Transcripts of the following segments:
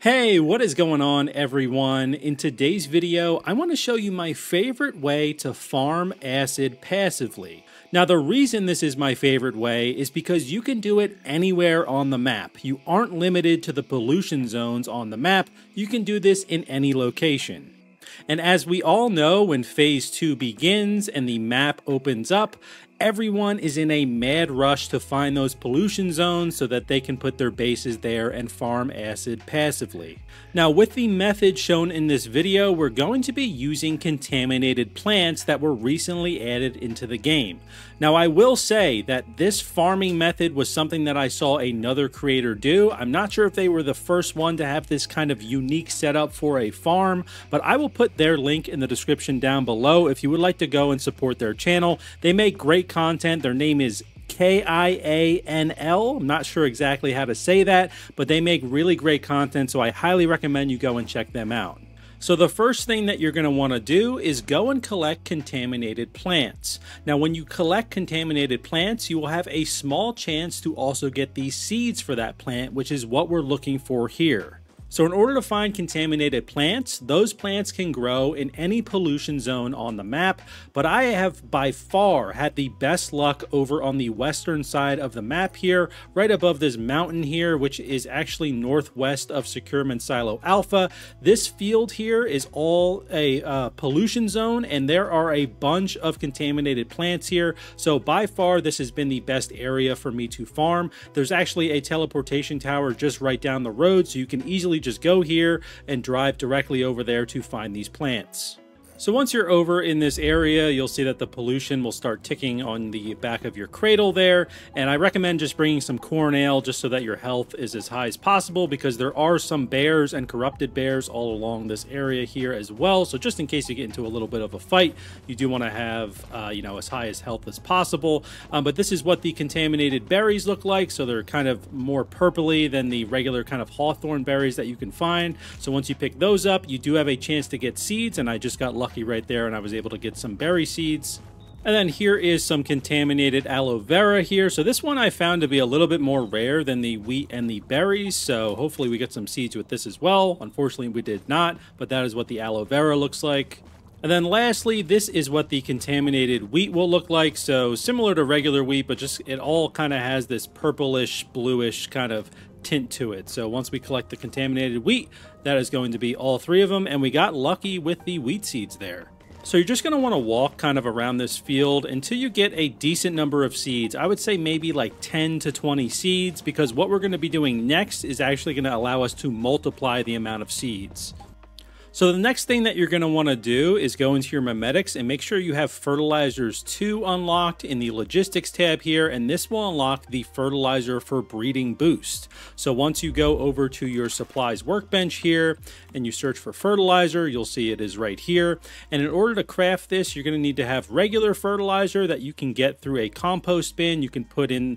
Hey, what is going on, everyone? In today's video, I want to show you my favorite way to farm acid passively. Now, the reason this is my favorite way is because you can do it anywhere on the map. You aren't limited to the pollution zones on the map. You can do this in any location. And as we all know, when Phase 2 begins and the map opens up, everyone is in a mad rush to find those pollution zones so that they can put their bases there and farm acid passively. Now, with the method shown in this video, we're going to be using contaminated plants that were recently added into the game. Now, I will say that this farming method was something that I saw another creator do. I'm not sure if they were the first one to have this kind of unique setup for a farm, but I will put their link in the description down below if you would like to go and support their channel. They make great content. Their name is Kianl. I'm not sure exactly how to say that, but they make really great content, so I highly recommend you go and check them out. So the first thing that you're going to want to do is go and collect contaminated plants. Now, when you collect contaminated plants, you will have a small chance to also get these seeds for that plant, which is what we're looking for here. So in order to find contaminated plants, those plants can grow in any pollution zone on the map, but I have by far had the best luck over on the western side of the map here, right above this mountain here, which is actually northwest of Securement Silo Alpha. This field here is all a pollution zone, and there are a bunch of contaminated plants here, so by far this has been the best area for me to farm. There's actually a teleportation tower just right down the road, so you can easily just go here and drive directly over there to find these plants. So once you're over in this area, you'll see that the pollution will start ticking on the back of your cradle there. And I recommend just bringing some corn ale just so that your health is as high as possible, because there are some bears and corrupted bears all along this area here as well. So just in case you get into a little bit of a fight, you do want to have, as high as health as possible. But this is what the contaminated berries look like. So they're kind of more purpley than the regular kind of hawthorn berries that you can find. So once you pick those up, you do have a chance to get seeds. And I just got lucky right there, and I was able to get some berry seeds. And then here is some contaminated aloe vera here. So this one I found to be a little bit more rare than the wheat and the berries, so hopefully we get some seeds with this as well. Unfortunately we did not, but that is what the aloe vera looks like. And then lastly, this is what the contaminated wheat will look like. So similar to regular wheat, but just it all kind of has this purplish, bluish kind of tint to it. So once we collect the contaminated wheat, that is going to be all three of them, and we got lucky with the wheat seeds there. So you're just going to want to walk kind of around this field until you get a decent number of seeds. I would say maybe like 10 to 20 seeds, because what we're going to be doing next is actually going to allow us to multiply the amount of seeds. So the next thing that you're going to want to do is go into your memetics and make sure you have Fertilizers 2 unlocked in the Logistics tab here, and this will unlock the Fertilizer for Breeding Boost. So once you go over to your Supplies workbench here and you search for Fertilizer, you'll see it is right here. And in order to craft this, you're going to need to have regular fertilizer that you can get through a compost bin. You can put in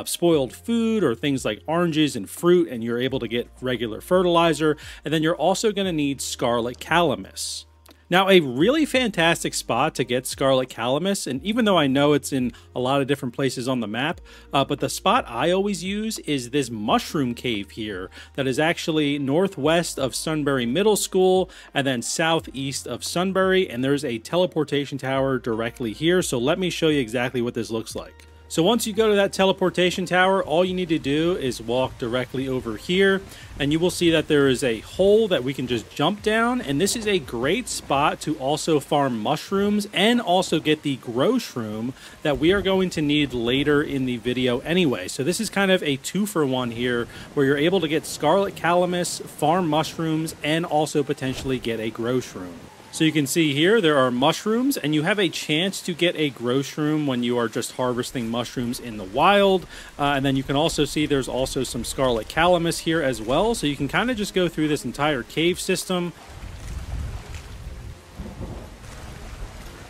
spoiled food or things like oranges and fruit, and you're able to get regular fertilizer. And then you're also going to need Scarlet Calamus. Now, a really fantastic spot to get Scarlet Calamus, and even though I know it's in a lot of different places on the map, but the spot I always use is this mushroom cave here that is actually northwest of Sunbury Middle School and then southeast of Sunbury, and there's a teleportation tower directly here. So let me show you exactly what this looks like. So once you go to that teleportation tower, all you need to do is walk directly over here, and you will see that there is a hole that we can just jump down, and this is a great spot to also farm mushrooms and also get the Growshroom that we are going to need later in the video anyway. So this is kind of a 2-for-1 here, where you're able to get Scarlet Calamus, farm mushrooms, and also potentially get a Growshroom. So you can see here there are mushrooms, and you have a chance to get a Growshroom when you are just harvesting mushrooms in the wild. And then you can also see there's also some Scarlet Calamus here as well. So you can kind of just go through this entire cave system.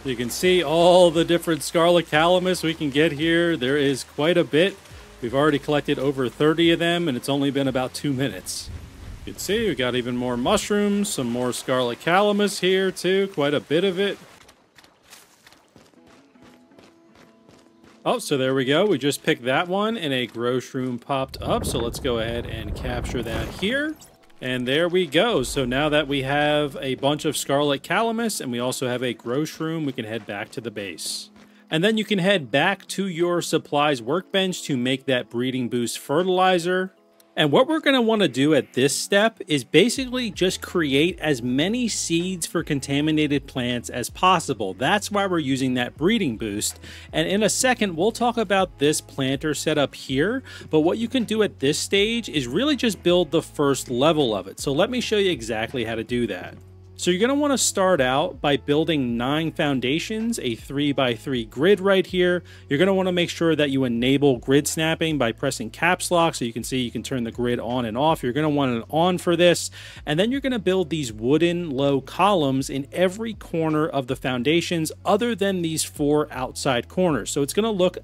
You can see all the different Scarlet Calamus we can get here. There is quite a bit. We've already collected over 30 of them, and it's only been about 2 minutes. You can see we got even more mushrooms, some more Scarlet Calamus here too, quite a bit of it. Oh, so there we go. We just picked that one and a Growshroom popped up. So let's go ahead and capture that here. And there we go. So now that we have a bunch of Scarlet Calamus and we also have a Growshroom, we can head back to the base. And then you can head back to your supplies workbench to make that breeding boost fertilizer. And what we're going to want to do at this step is basically just create as many seeds for contaminated plants as possible. That's why we're using that breeding boost. And in a second, we'll talk about this planter setup here. But what you can do at this stage is really just build the first level of it. So let me show you exactly how to do that. So you're going to want to start out by building 9 foundations, a 3x3 grid right here. You're going to want to make sure that you enable grid snapping by pressing caps lock so you can see you can turn the grid on and off. You're going to want an on for this. And then you're going to build these wooden low columns in every corner of the foundations other than these 4 outside corners. So it's going to look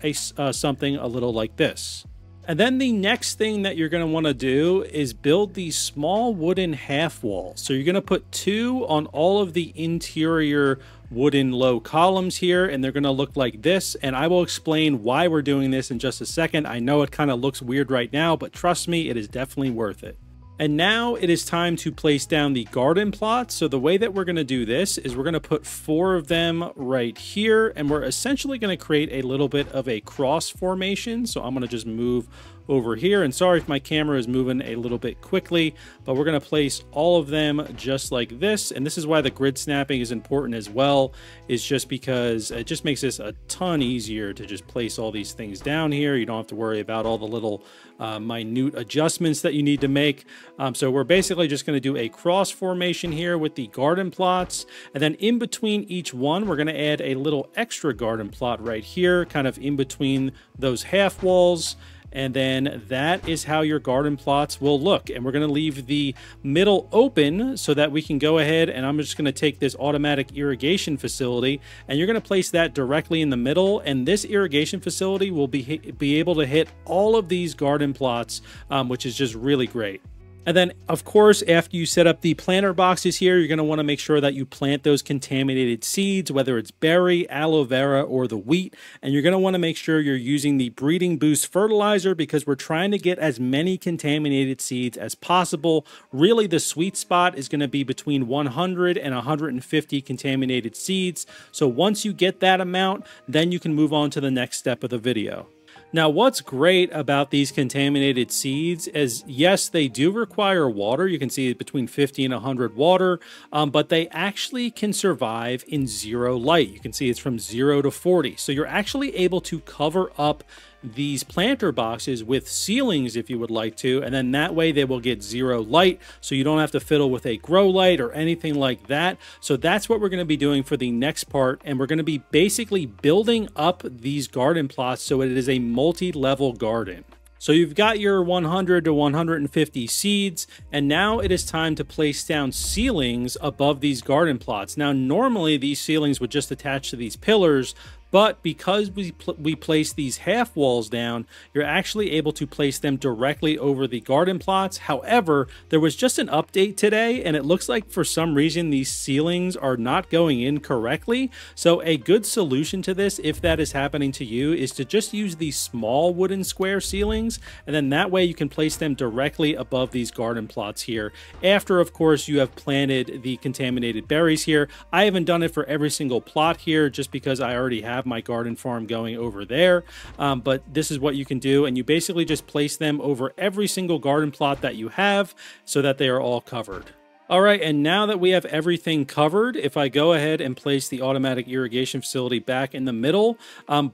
something a little like this. And then the next thing that you're going to want to do is build these small wooden half walls. So you're going to put 2 on all of the interior wooden low columns here, and they're going to look like this. And I will explain why we're doing this in just a second. I know it kind of looks weird right now, but trust me, it is definitely worth it. And now it is time to place down the garden plots. So the way that we're going to do this is we're going to put 4 of them right here, and we're essentially going to create a little bit of a cross formation. So I'm going to just move over here, and sorry if my camera is moving a little bit quickly, but we're going to place all of them just like this. And this is why the grid snapping is important as well, is just because it just makes this a ton easier to just place all these things down here. You don't have to worry about all the little minute adjustments that you need to make. So we're basically just going to do a cross formation here with the garden plots, and then in between each one we're going to add a little extra garden plot right here, kind of in between those half walls. And then that is how your garden plots will look. And we're going to leave the middle open so that we can go ahead, and I'm just going to take this automatic irrigation facility, and you're going to place that directly in the middle. And this irrigation facility will be able to hit all of these garden plots, which is just really great. And then, of course, after you set up the planter boxes here, you're going to want to make sure that you plant those contaminated seeds, whether it's berry, aloe vera, or the wheat. And you're going to want to make sure you're using the breeding boost fertilizer because we're trying to get as many contaminated seeds as possible. Really, the sweet spot is going to be between 100 and 150 contaminated seeds. So once you get that amount, then you can move on to the next step of the video. Now, what's great about these contaminated seeds is, yes, they do require water. You can see between 50 and 100 water, but they actually can survive in 0 light. You can see it's from 0 to 40. So you're actually able to cover up these planter boxes with ceilings if you would like to, and then that way they will get 0 light, so you don't have to fiddle with a grow light or anything like that. So that's what we're going to be doing for the next part, and we're going to be basically building up these garden plots so it is a multi-level garden. So you've got your 100 to 150 seeds, and now it is time to place down ceilings above these garden plots. Now, normally these ceilings would just attach to these pillars, but because we place these half walls down, you're actually able to place them directly over the garden plots. However, there was just an update today, and it looks like for some reason these ceilings are not going in correctly. So a good solution to this, if that is happening to you, is to just use these small wooden square ceilings, and then that way you can place them directly above these garden plots here. After, of course, you have planted the contaminated berries here. I haven't done it for every single plot here just because I already have my garden farm going over there, but this is what you can do, and you basically just place them over every single garden plot that you have so that they are all covered. All right, and now that we have everything covered, if I go ahead and place the automatic irrigation facility back in the middle,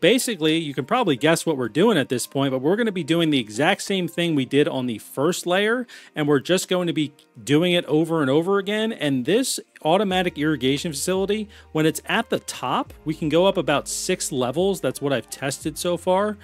basically, you can probably guess what we're doing at this point, but we're going to be doing the exact same thing we did on the first layer, and we're just going to be doing it over and over again. And this automatic irrigation facility, when it's at the top, we can go up about 6 levels. That's what I've tested so far.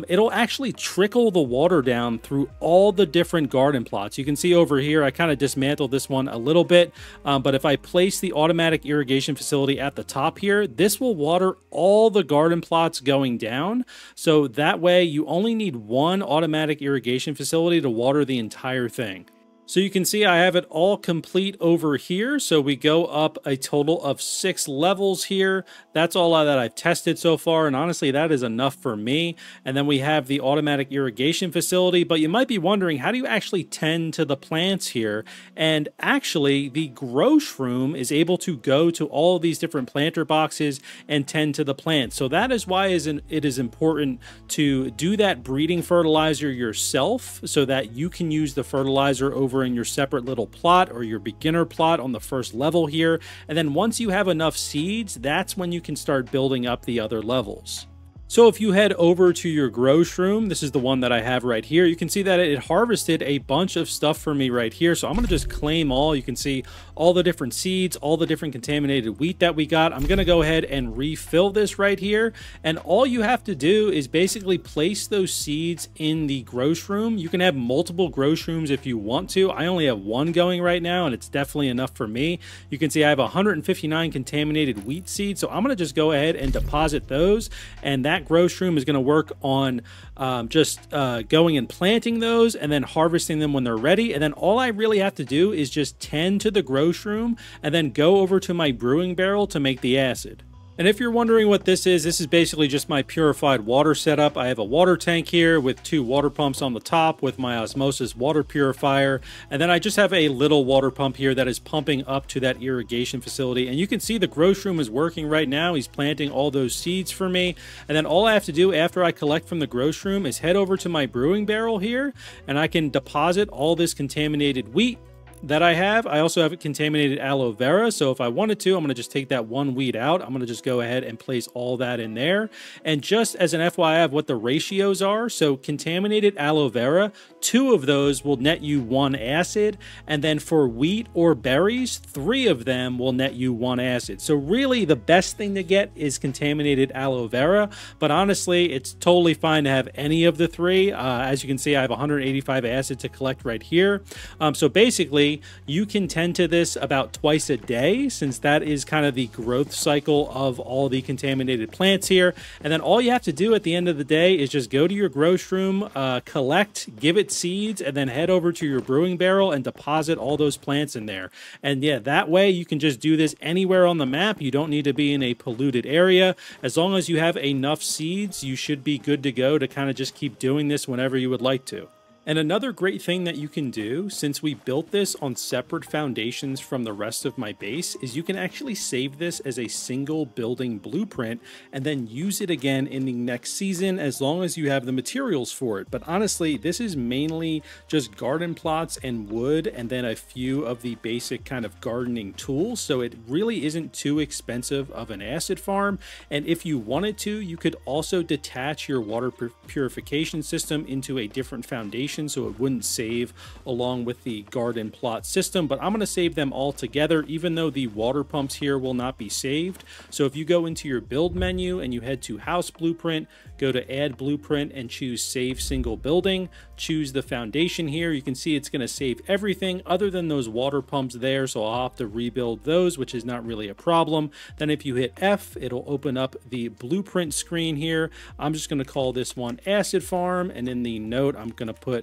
It'll actually trickle the water down through all the different garden plots. You can see over here, I kind of dismantled this one a little bit, but if I place the automatic irrigation facility at the top here, this will water all the garden plots going down. So that way you only need one automatic irrigation facility to water the entire thing. So you can see I have it all complete over here. So we go up a total of 6 levels here. That's all that I've tested so far. And honestly, that is enough for me. And then we have the automatic irrigation facility. But you might be wondering, how do you actually tend to the plants here? And actually, the Growshroom is able to go to all of these different planter boxes and tend to the plants. So that is why it is important to do that breeding fertilizer yourself so that you can use the fertilizer over in your separate little plot or your beginner plot on the first level here. And then once you have enough seeds, that's when you can start building up the other levels. So if you head over to your Growshroom, this is the one that I have right here, you can see that it harvested a bunch of stuff for me right here. So I'm going to just claim all. You can see all the different seeds, all the different contaminated wheat that we got. I'm going to go ahead and refill this right here. And all you have to do is basically place those seeds in the Growshroom. You can have multiple Growshrooms if you want to. I only have one going right now, and it's definitely enough for me. You can see I have 159 contaminated wheat seeds. So I'm going to just go ahead and deposit those, and that Growshroom is going to work on going and planting those and then harvesting them when they're ready. And then all I really have to do is just tend to the Growshroom and then go over to my brewing barrel to make the acid. And if you're wondering what this is basically just my purified water setup. I have a water tank here with 2 water pumps on the top with my osmosis water purifier. And then I just have a little water pump here that is pumping up to that irrigation facility. And you can see the Growshroom is working right now. He's planting all those seeds for me. And then all I have to do after I collect from the Growshroom is head over to my brewing barrel here, and I can deposit all this contaminated wheat that I have. I also have contaminated aloe vera, so if I wanted to, I'm going to just take that one weed out. I'm going to just go ahead and place all that in there. And just as an FYI of what the ratios are, so contaminated aloe vera, 2 of those will net you 1 acid, and then for wheat or berries, 3 of them will net you 1 acid. So really the best thing to get is contaminated aloe vera, but honestly it's totally fine to have any of the 3. As you can see, I have 185 acid to collect right here. So basically you can tend to this about twice a day, since that is kind of the growth cycle of all the contaminated plants here. And then all you have to do at the end of the day is just go to your Growshroom, collect, give it seeds, and then head over to your brewing barrel and deposit all those plants in there. And yeah, that way you can just do this anywhere on the map. You don't need to be in a polluted area. As long as you have enough seeds, you should be good to go to kind of just keep doing this whenever you would like to. And another great thing that you can do, since we built this on separate foundations from the rest of my base, is you can actually save this as a single building blueprint and then use it again in the next season as long as you have the materials for it. But honestly, this is mainly just garden plots and wood and then a few of the basic kind of gardening tools. So it really isn't too expensive of an acid farm. And if you wanted to, you could also detach your water purification system into a different foundation, so it wouldn't save along with the garden plot system. But I'm going to save them all together, even though the water pumps here will not be saved. So if you go into your build menu and you head to house blueprint, go to add blueprint and choose save single building, choose the foundation here. You can see it's going to save everything other than those water pumps there, so I'll have to rebuild those, which is not really a problem. Then if you hit F, it'll open up the blueprint screen here. I'm just going to call this one acid farm, and in the note I'm going to put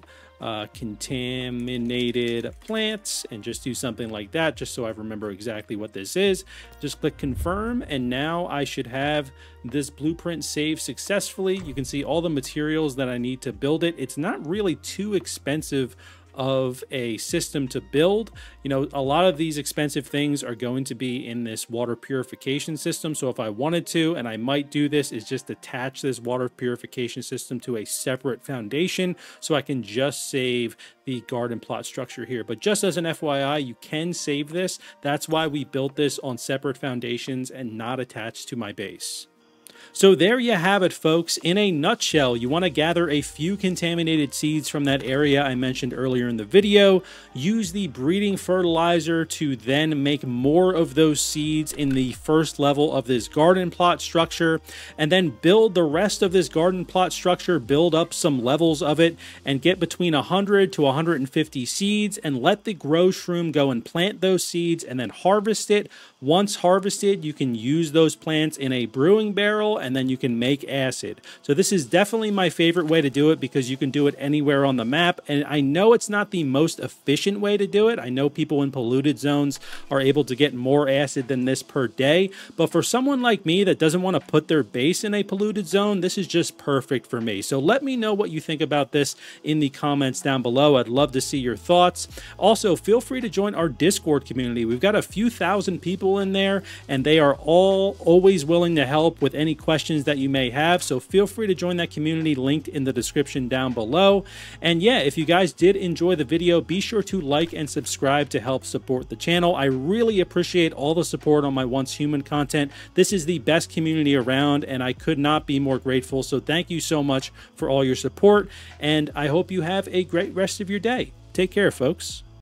contaminated plants and just do something like that, just so I remember exactly what this is. Just click confirm, and now I should have this blueprint saved successfully. You can see all the materials that I need to build it. It's not really too expensive of a system to build. You know, a lot of these expensive things are going to be in this water purification system. So if I wanted to, and I might do this, is just attach this water purification system to a separate foundation so I can just save the garden plot structure here. But just as an FYI, you can save this. That's why we built this on separate foundations and not attached to my base. So there you have it, folks. In a nutshell, you want to gather a few contaminated seeds from that area I mentioned earlier in the video, use the breeding fertilizer to then make more of those seeds in the first level of this garden plot structure, and then build the rest of this garden plot structure, build up some levels of it, and get between 100 to 150 seeds, and let the Growshroom go and plant those seeds, and then harvest it. Once harvested, you can use those plants in a brewing barrel soil, and then you can make acid. So this is definitely my favorite way to do it because you can do it anywhere on the map. And I know it's not the most efficient way to do it. I know people in polluted zones are able to get more acid than this per day. But for someone like me that doesn't want to put their base in a polluted zone, this is just perfect for me. So let me know what you think about this in the comments down below. I'd love to see your thoughts. Also, feel free to join our Discord community. We've got a few thousand people in there, and they are all always willing to help with any questions that you may have. So feel free to join that community, linked in the description down below. And yeah, if you guys did enjoy the video, be sure to like and subscribe to help support the channel. I really appreciate all the support on my Once Human content. This is the best community around, and I could not be more grateful. So thank you so much for all your support, and I hope you have a great rest of your day. Take care, folks.